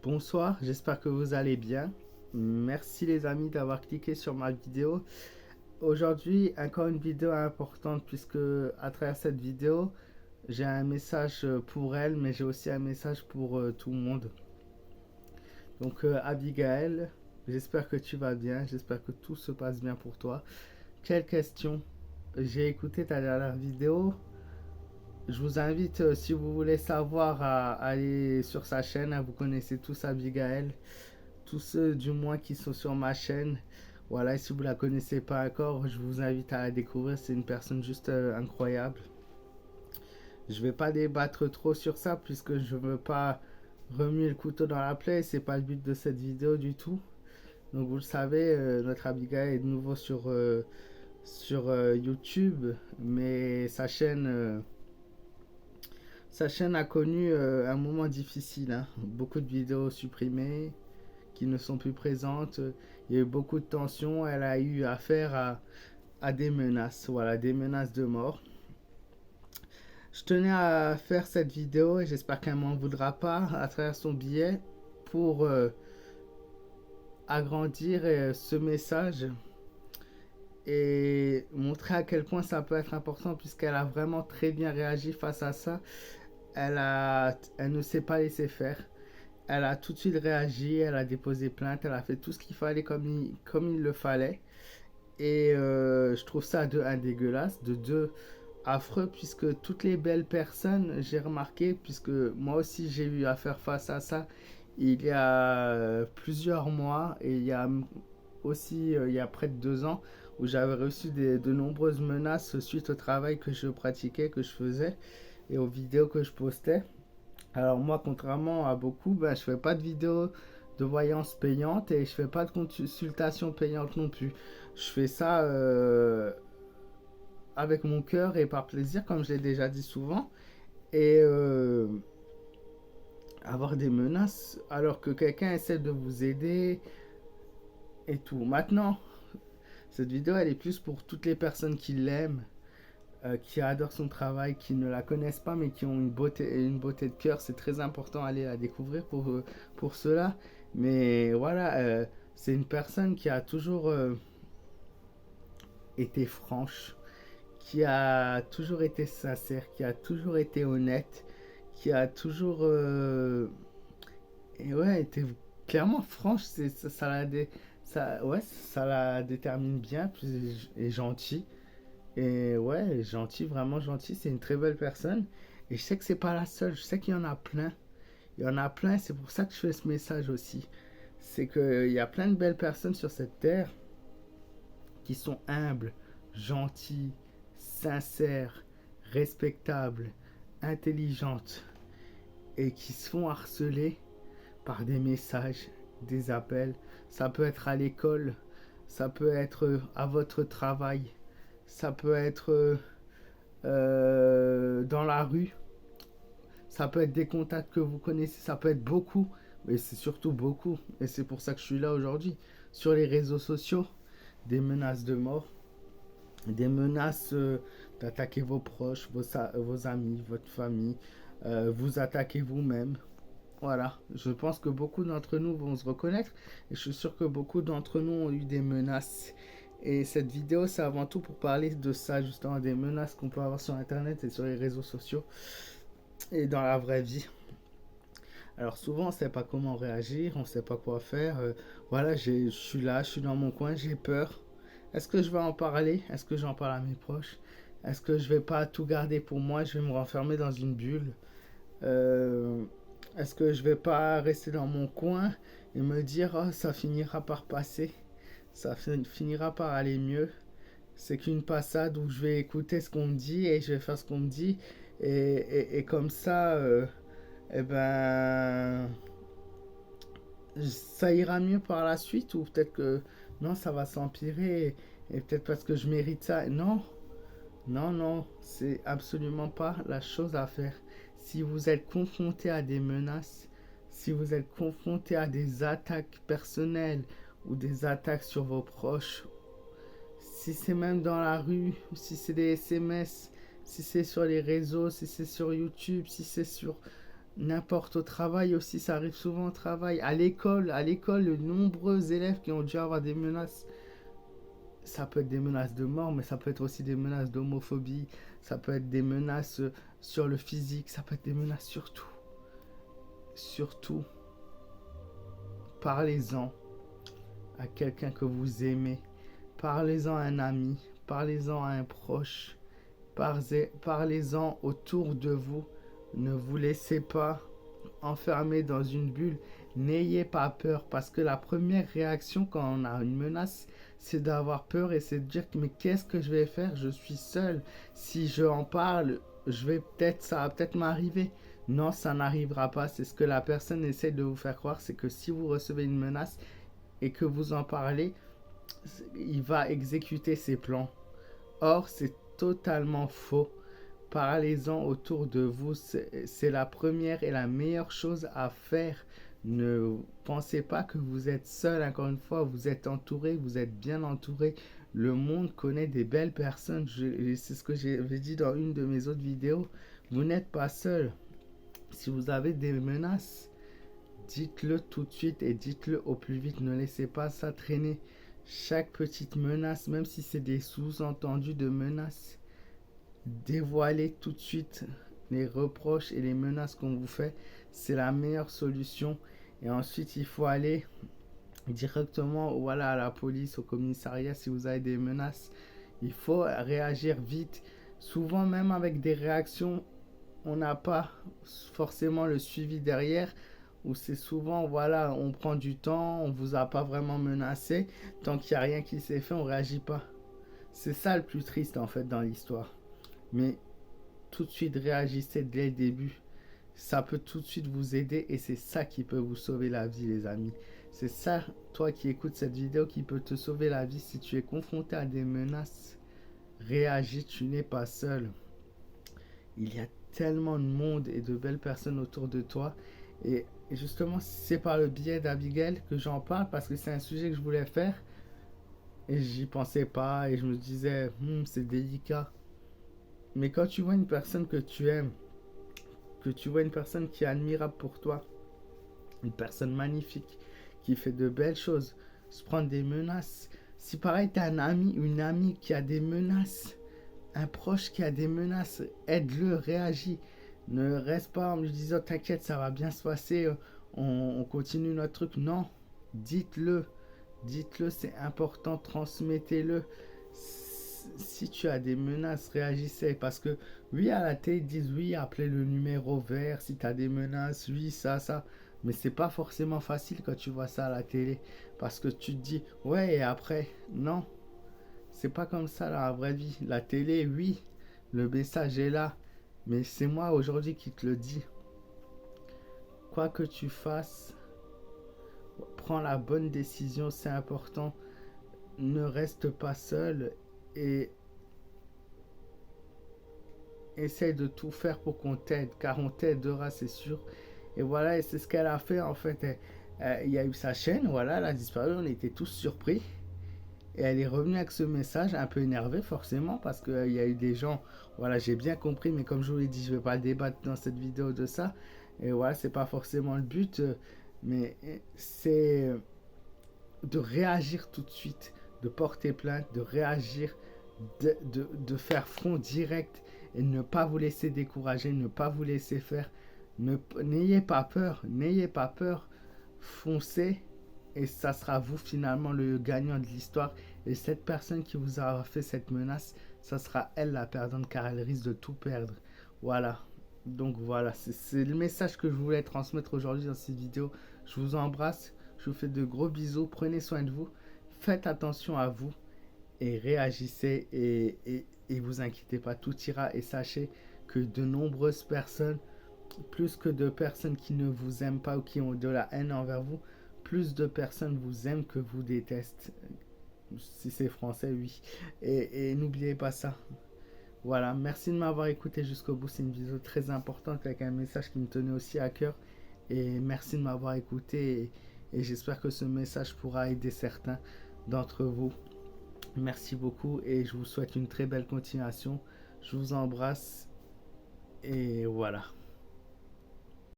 Bonsoir, j'espère que vous allez bien. Merci les amis d'avoir cliqué sur ma vidéo. Aujourd'hui, encore une vidéo importante puisque à travers cette vidéo, j'ai un message pour elle, mais j'ai aussi un message pour tout le monde. Donc Abigail, j'espère que tu vas bien, j'espère que tout se passe bien pour toi. Quelle question? J'ai écouté ta dernière vidéo. Je vous invite, si vous voulez savoir, à aller sur sa chaîne. Vous connaissez tous Abigail. Tous ceux du moins qui sont sur ma chaîne. Voilà, et si vous la connaissez pas encore, je vous invite à la découvrir. C'est une personne juste incroyable. Je vais pas débattre trop sur ça puisque je veux pas remuer le couteau dans la plaie. C'est pas le but de cette vidéo du tout. Donc vous le savez, notre Abigail est de nouveau sur YouTube, mais sa chaîne a connu un moment difficile, hein. Beaucoup de vidéos supprimées, qui ne sont plus présentes. Il y a eu beaucoup de tensions. Elle a eu affaire à des menaces, voilà, des menaces de mort. Je tenais à faire cette vidéo et j'espère qu'elle m'en voudra pas à travers son billet pour agrandir ce message et montrer à quel point ça peut être important puisqu'elle a vraiment très bien réagi face à ça. Elle ne s'est pas laissé faire. Elle a tout de suite réagi, elle a déposé plainte, elle a fait tout ce qu'il fallait comme il le fallait. Et je trouve ça de un dégueulasse, de deux affreux, puisque toutes les belles personnes, j'ai remarqué, puisque moi aussi j'ai eu à faire face à ça il y a plusieurs mois, et il y a aussi il y a près de 2 ans, où j'avais reçu de nombreuses menaces suite au travail que je pratiquais, que je faisais, et aux vidéos que je postais. Alors moi, contrairement à beaucoup, ben, je fais pas de vidéos de voyance payante et je fais pas de consultation payante non plus. Je fais ça avec mon cœur et par plaisir, comme je l'ai déjà dit souvent. Et avoir des menaces alors que quelqu'un essaie de vous aider et tout. Maintenant, cette vidéo, elle est plus pour toutes les personnes qui l'aiment, qui adorent son travail, qui ne la connaissent pas mais qui ont une beauté de cœur. C'est très important d'aller la découvrir pour cela. Mais voilà, c'est une personne qui a toujours été franche, qui a toujours été sincère, qui a toujours été honnête, qui a toujours et ouais, été clairement franche. Ça la détermine bien, puis et gentil. Et ouais, gentil, vraiment gentil, c'est une très belle personne. Et je sais que c'est pas la seule, je sais qu'il y en a plein. Il y en a plein, c'est pour ça que je fais ce message aussi. C'est qu'il y a plein de belles personnes sur cette terre qui sont humbles, gentilles, sincères, respectables, intelligentes et qui se font harceler par des messages, des appels. Ça peut être à l'école, ça peut être à votre travail, ça peut être dans la rue, ça peut être des contacts que vous connaissez, ça peut être beaucoup, mais c'est surtout beaucoup. Et c'est pour ça que je suis là aujourd'hui. Sur les réseaux sociaux, des menaces de mort, des menaces d'attaquer vos proches, vos amis, votre famille, vous attaquer vous-même. Voilà, je pense que beaucoup d'entre nous vont se reconnaître et je suis sûr que beaucoup d'entre nous ont eu des menaces. Et cette vidéo, c'est avant tout pour parler de ça, justement, des menaces qu'on peut avoir sur Internet et sur les réseaux sociaux et dans la vraie vie. Alors souvent, on ne sait pas comment réagir, on ne sait pas quoi faire. Voilà, je suis là, je suis dans mon coin, j'ai peur. Est-ce que je vais en parler? Est-ce que j'en parle à mes proches? Est-ce que je vais pas tout garder pour moi? Je vais me renfermer dans une bulle? Euh, Est-ce que je vais pas rester dans mon coin et me dire oh, ça finira par passer, ça finira par aller mieux. C'est qu'une passade où je vais écouter ce qu'on me dit et je vais faire ce qu'on me dit et comme ça, eh ben, ça ira mieux par la suite ou peut-être que non, ça va s'empirer et peut-être parce que je mérite ça. Non, non, non, c'est absolument pas la chose à faire. Si vous êtes confronté à des menaces, si vous êtes confronté à des attaques personnelles ou des attaques sur vos proches, si c'est même dans la rue, si c'est des SMS, si c'est sur les réseaux, si c'est sur YouTube, si c'est sur N'importe au travail aussi, ça arrive souvent au travail. À l'école, de nombreux élèves qui ont dû avoir des menaces. Ça peut être des menaces de mort, mais ça peut être aussi des menaces d'homophobie. Ça peut être des menaces sur le physique. Ça peut être des menaces sur tout. Surtout, parlez-en à quelqu'un que vous aimez. Parlez-en à un ami. Parlez-en à un proche. Parlez-en autour de vous. Ne vous laissez pas enfermer dans une bulle. N'ayez pas peur parce que la première réaction quand on a une menace, c'est d'avoir peur et c'est de dire mais qu'est-ce que je vais faire? Je suis seul. Si je en parle, ça va peut-être m'arriver. Non, ça n'arrivera pas. C'est ce que la personne essaie de vous faire croire, c'est que si vous recevez une menace et que vous en parlez, il va exécuter ses plans. Or, c'est totalement faux. Parlez-en autour de vous. C'est la première et la meilleure chose à faire. Ne pensez pas que vous êtes seul. Encore une fois, vous êtes entouré, vous êtes bien entouré. Le monde connaît des belles personnes. C'est ce que j'avais dit dans une de mes autres vidéos. Vous n'êtes pas seul. Si vous avez des menaces, dites-le tout de suite et dites-le au plus vite. Ne laissez pas ça traîner. Chaque petite menace, même si c'est des sous-entendus de menaces, dévoiler tout de suite les reproches et les menaces qu'on vous fait, c'est la meilleure solution. Et ensuite, il faut aller directement voilà, à la police, au commissariat si vous avez des menaces. Il faut réagir vite. Souvent, même avec des réactions, on n'a pas forcément le suivi derrière. Ou c'est souvent, voilà, on prend du temps, on vous a pas vraiment menacé. Tant qu'il n'y a rien qui s'est fait, on réagit pas. C'est ça le plus triste en fait dans l'histoire. Mais tout de suite réagissez dès le début. Ça peut tout de suite vous aider et c'est ça qui peut vous sauver la vie, les amis. C'est ça, toi qui écoutes cette vidéo, qui peut te sauver la vie si tu es confronté à des menaces. Réagis, tu n'es pas seul. Il y a tellement de monde et de belles personnes autour de toi. Et justement, c'est par le biais d'Abigail que j'en parle parce que c'est un sujet que je voulais faire et j'y pensais pas et je me disais, c'est délicat. Mais quand tu vois une personne que tu aimes, que tu vois une personne qui est admirable pour toi, une personne magnifique, qui fait de belles choses, se prendre des menaces. Si pareil, tu as un ami, une amie qui a des menaces, un proche qui a des menaces, aide-le, réagis. Ne reste pas en lui disant t'inquiète, ça va bien se passer, on continue notre truc. Non, dites-le, dites-le, c'est important, transmettez-le. Si tu as des menaces, réagissez. Parce que oui, à la télé, ils disent oui, appelez le numéro vert si tu as des menaces, oui, ça. Mais c'est pas forcément facile quand tu vois ça à la télé. Parce que tu te dis, ouais, et après, non. C'est pas comme ça dans la vraie vie. La télé, oui, le message est là. Mais c'est moi aujourd'hui qui te le dis. Quoi que tu fasses, prends la bonne décision, c'est important. Ne reste pas seul et essaye de tout faire pour qu'on t'aide, car on t'aidera, c'est sûr. Et voilà, et c'est ce qu'elle a fait en fait. Il y a eu sa chaîne, voilà, elle a disparu, on était tous surpris. Et elle est revenue avec ce message, un peu énervée forcément, parce qu'il y a eu des gens, voilà, j'ai bien compris, mais comme je vous l'ai dit, je ne vais pas débattre dans cette vidéo de ça. Et voilà, c'est pas forcément le but, mais c'est de réagir tout de suite, de porter plainte, de réagir, de faire front direct et ne pas vous laisser décourager, ne pas vous laisser faire. N'ayez pas peur, n'ayez pas peur, foncez et ça sera vous finalement le gagnant de l'histoire. Et cette personne qui vous a fait cette menace, ça sera elle la perdante car elle risque de tout perdre. Voilà. Donc voilà, c'est le message que je voulais transmettre aujourd'hui dans cette vidéo. Je vous embrasse, je vous fais de gros bisous, prenez soin de vous, faites attention à vous et réagissez et vous inquiétez pas, tout ira et sachez que de nombreuses personnes, plus que de personnes qui ne vous aiment pas ou qui ont de la haine envers vous, plus de personnes vous aiment que vous détestent. Si c'est français, oui. Et n'oubliez pas ça. Voilà, merci de m'avoir écouté jusqu'au bout. C'est une vidéo très importante avec un message qui me tenait aussi à cœur. Et merci de m'avoir écouté. Et j'espère que ce message pourra aider certains d'entre vous. Merci beaucoup et je vous souhaite une très belle continuation. Je vous embrasse et voilà.